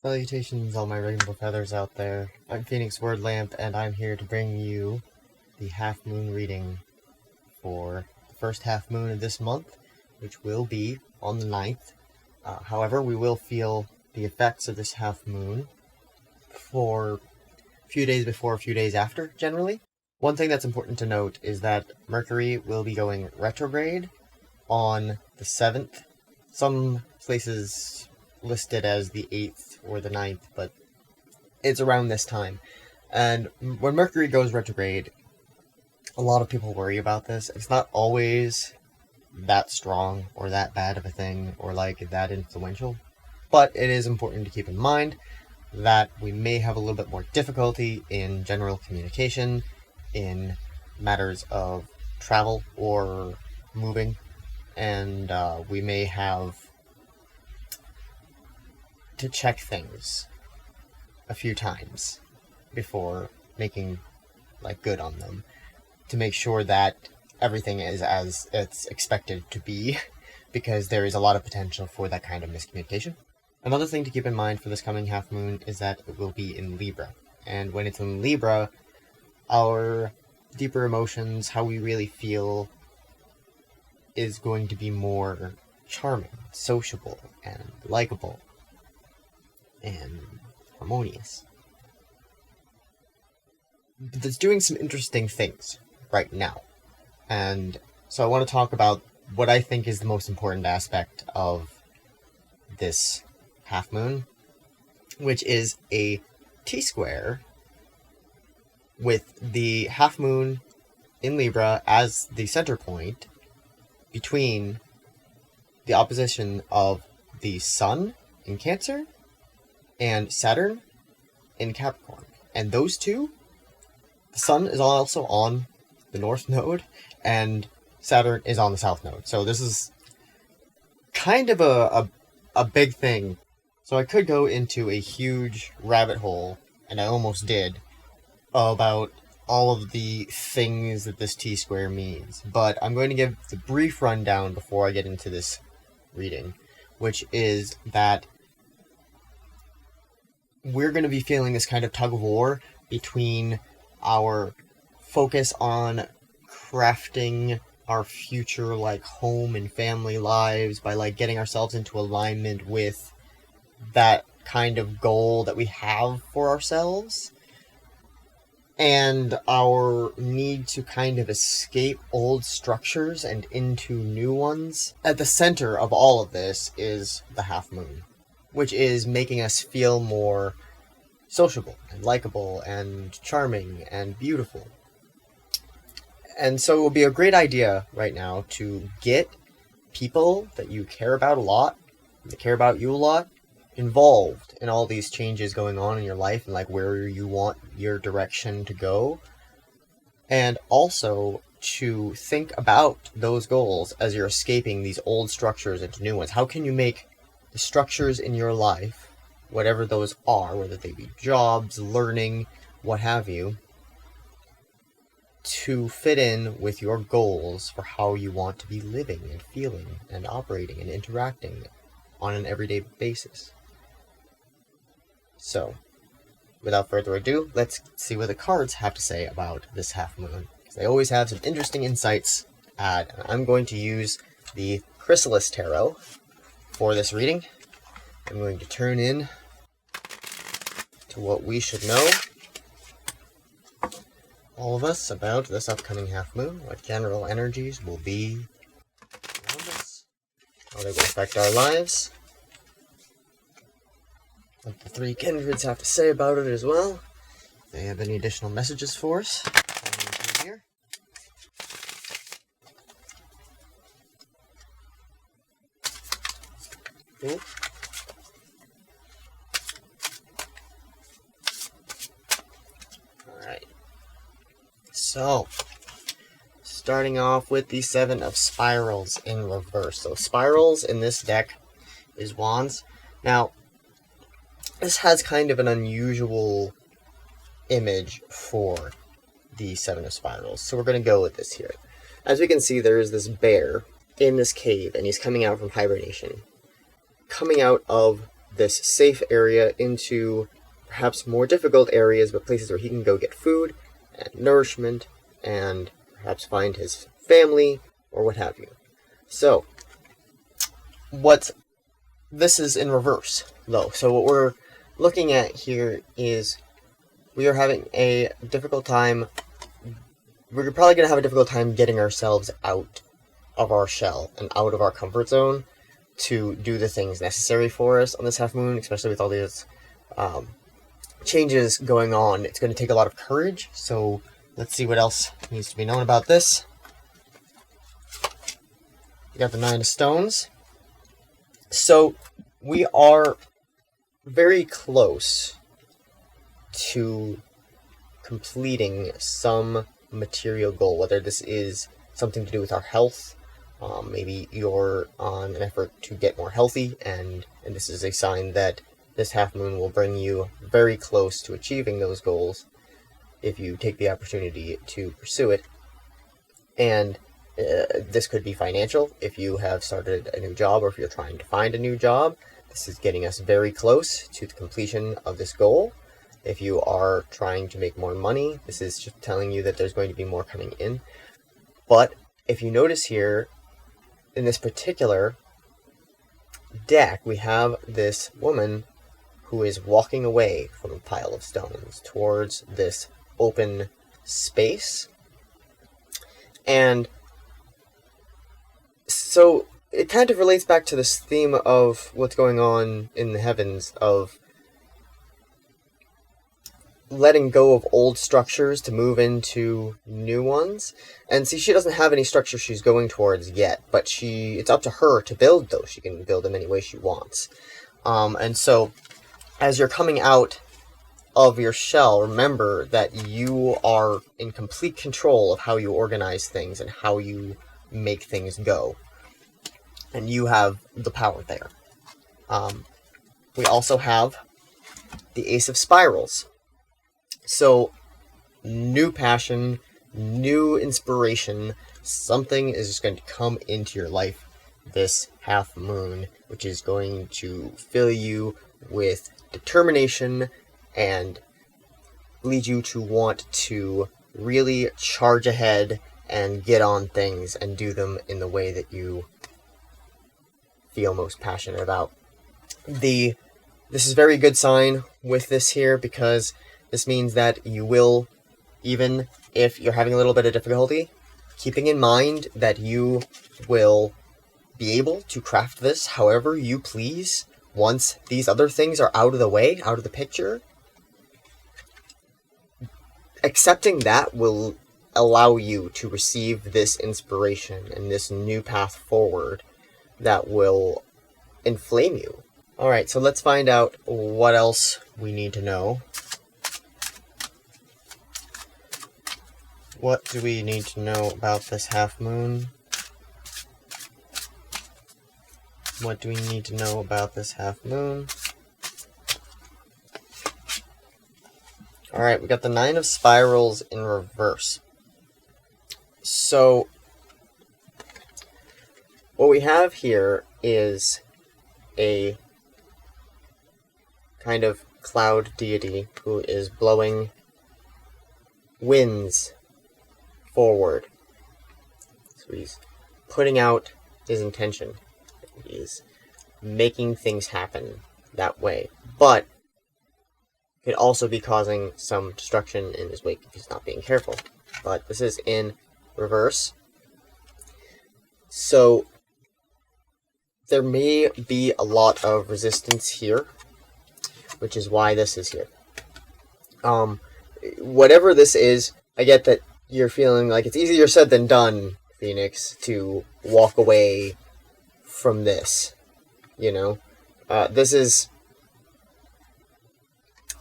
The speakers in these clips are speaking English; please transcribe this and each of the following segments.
Salutations, all my rainbow feathers out there. I'm Phoenix Wordlamp, and I'm here to bring you the half moon reading for the first half moon of this month, which will be on the 9th. However, we will feel the effects of this half moon for a few days before, a few days after, generally. One thing that's important to note is that Mercury will be going retrograde on the 7th. Some places listed as the 8th or the 9th, but it's around this time. And when Mercury goes retrograde, a lot of people worry about this. It's not always that strong or that bad of a thing or like that influential, but it is important to keep in mind that we may have a little bit more difficulty in general communication, in matters of travel or moving, and we may have to check things a few times before making good on them, to make sure that everything is as it's expected to be, because there is a lot of potential for that kind of miscommunication. Another thing to keep in mind for this coming half moon is that it will be in Libra, and when it's in Libra, our deeper emotions, how we really feel, is going to be more charming, sociable, and likable, and harmonious. But it's doing some interesting things right now. And so I want to talk about what I think is the most important aspect of this half moon, which is a T-square with the half moon in Libra as the center point between the opposition of the Sun in Cancer and Saturn in Capricorn. And those two, the Sun is also on the North Node, and Saturn is on the South Node. So this is kind of a big thing. So I could go into a huge rabbit hole, and I almost did, about all of the things that this T-square means. But I'm going to give the brief rundown before I get into this reading, which is that we're going to be feeling this kind of tug of war between our focus on crafting our future home and family lives by getting ourselves into alignment with that kind of goal that we have for ourselves, and our need to kind of escape old structures and into new ones. At the center of all of this is the half moon, which is making us feel more sociable and likable and charming and beautiful. And so it would be a great idea right now to get people that you care about a lot, that care about you a lot, involved in all these changes going on in your life and where you want your direction to go. And also to think about those goals as you're escaping these old structures into new ones. How can you make the structures in your life, whatever those are, whether they be jobs, learning, what have you, to fit in with your goals for how you want to be living and feeling and operating and interacting on an everyday basis. So, without further ado, let's see what the cards have to say about this half moon. They always have some interesting insights, and I'm going to use the Chrysalis Tarot for this reading. I'm going to turn in to what we should know, all of us, about this upcoming half moon, what general energies will be around us, how they will affect our lives, what the three kindreds have to say about it as well, if they have any additional messages for us. Here. Cool. Alright. So, starting off with the Seven of Spirals in reverse. So spirals in this deck is wands. Now, this has kind of an unusual image for the Seven of Spirals, so we're going to go with this here. As we can see, there is this bear in this cave, and he's coming out from hibernation, coming out of this safe area into perhaps more difficult areas, but places where he can go get food and nourishment and perhaps find his family or what have you. So, this is in reverse, though. So what we're looking at here is we are having a difficult time. We're probably going to have a difficult time getting ourselves out of our shell and out of our comfort zone to do the things necessary for us on this half moon, especially with all these changes going on. It's going to take a lot of courage, so let's see what else needs to be known about this. We got the Nine of Stones. So we are very close to completing some material goal, whether this is something to do with our health. Maybe you're on an effort to get more healthy, and this is a sign that this half moon will bring you very close to achieving those goals if you take the opportunity to pursue it. And this could be financial if you have started a new job or if you're trying to find a new job. This is getting us very close to the completion of this goal. If you are trying to make more money, this is just telling you that there's going to be more coming in. But if you notice here, in this particular deck, we have this woman who is walking away from a pile of stones towards this open space. And so it kind of relates back to this theme of what's going on in the heavens, of letting go of old structures to move into new ones. And see, she doesn't have any structure she's going towards yet, but it's up to her to build those. She can build them any way she wants. And so as you're coming out of your shell, remember that you are in complete control of how you organize things and how you make things go. And you have the power there. We also have the Ace of Spirals. So, new passion, new inspiration, something is just going to come into your life this half moon, which is going to fill you with determination and lead you to want to really charge ahead and get on things and do them in the way that you feel most passionate about. This is a very good sign with this here, because this means that you will, even if you're having a little bit of difficulty, keeping in mind that you will be able to craft this however you please once these other things are out of the way, out of the picture. Accepting that will allow you to receive this inspiration and this new path forward that will inflame you. Alright, so let's find out what else we need to know. What do we need to know about this half moon? What do we need to know about this half moon? Alright, we got the Nine of Spirals in reverse. So, what we have here is a kind of cloud deity who is blowing winds forward. So he's putting out his intention. He's making things happen that way. But could also be causing some destruction in his wake if he's not being careful. But this is in reverse. So there may be a lot of resistance here, which is why this is here. Whatever this is, I get that you're feeling like it's easier said than done, Phoenix, to walk away from this. You know? This is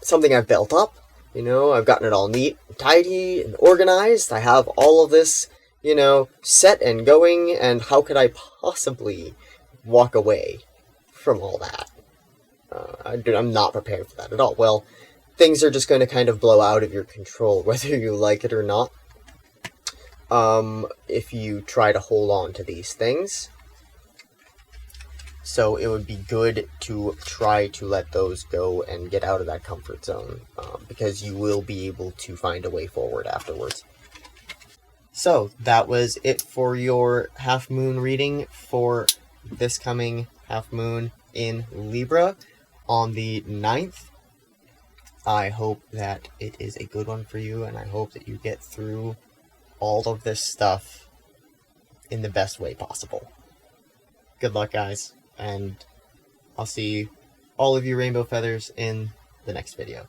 something I've built up. You know, I've gotten it all neat, tidy, and organized. I have all of this, you know, set and going, and how could I possibly walk away from all that? I'm not prepared for that at all. Well, things are just going to kind of blow out of your control, whether you like it or not. If you try to hold on to these things. So it would be good to try to let those go and get out of that comfort zone, because you will be able to find a way forward afterwards. So that was it for your half moon reading for this coming half moon in Libra on the 9th. I hope that it is a good one for you, and I hope that you get through all of this stuff in the best way possible. Good luck, guys, and I'll see all of you rainbow feathers in the next video.